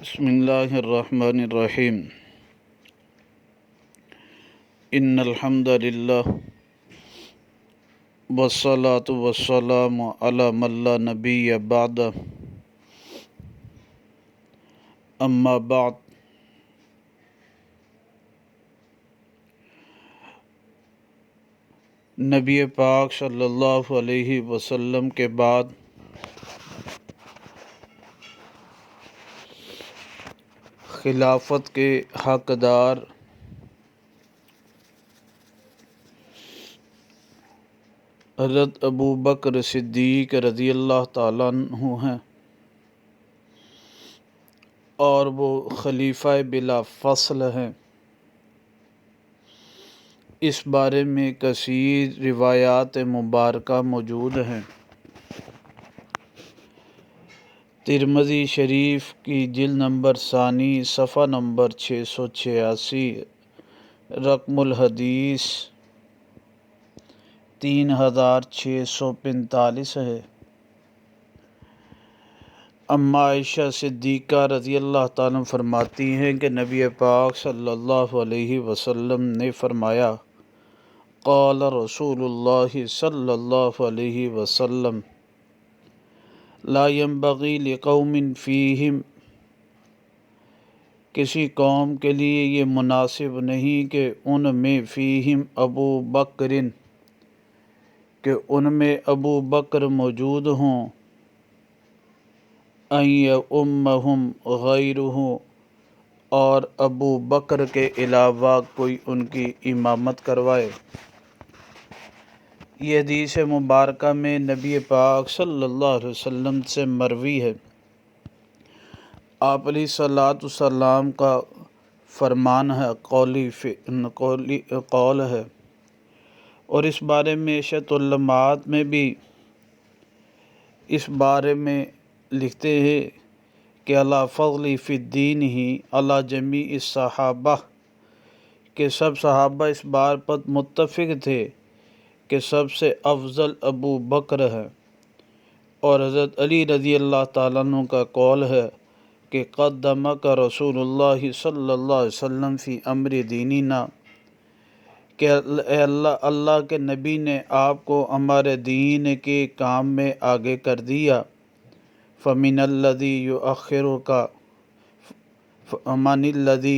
بسم اللہ الرحمن الرحیم ان الحمد للہ والصلاة والسلام علی من لا نبی بعد اما بعد نبی پاک صلی اللہ علیہ وسلم کے بعد خلافت کے حقدار حضرت ابو بکر صدیق رضی اللہ تعالیٰ عنہ ہیں، اور وہ خلیفہ بلا فصل ہیں۔ اس بارے میں کثیر روایات مبارکہ موجود ہیں۔ ترمذی شریف کی جلد نمبر ثانی صفحہ نمبر 686 رقم الحدیث 3645 ہے۔ اما عائشہ صدیقہ رضی اللہ تعالیٰ فرماتی ہیں کہ نبی پاک صلی اللہ علیہ وسلم نے فرمایا، قال رسول اللہ صلی اللہ علیہ وسلم لا ينبغي لقوم فیہم، کسی قوم کے لیے یہ مناسب نہیں کہ ان میں فیہم ابو بکرن، کہ ان میں ابو بکر موجود ہوں، ان یؤمہم غیرہ، اور ابو بکر کے علاوہ کوئی ان کی امامت کروائے۔ یہ حدیث مبارکہ میں نبی پاک صلی اللہ علیہ وسلم سے مروی ہے۔ آپ علیہ السلام کا فرمان ہے، قول ہے، اور اس بارے میں شت علماء میں بھی اس بارے میں لکھتے ہیں کہ علی فضل فی الدین ہی علی جمیع الصحابہ، کہ سب صحابہ اس بات پر متفق تھے کہ سب سے افضل ابو بکر ہے، اور حضرت علی رضی اللہ تعالیٰ عنہ کا قول ہے کہ قدمک رسول اللہ صلی اللہ علیہ وسلم فی امر دیننا، کہ اللہ کے نبی نے آپ کو ہمارے دین کے کام میں آگے کر دیا۔ فمن الذی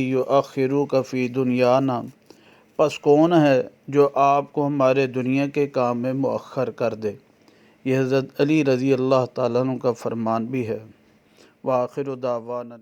یؤخرک فی دنیانا، پس کون ہے جو آپ کو ہمارے دنیا کے کام میں مؤخر کر دے۔ یہ حضرت علی رضی اللہ تعالیٰ عنہ کا فرمان بھی ہے۔ وآخر دعوانا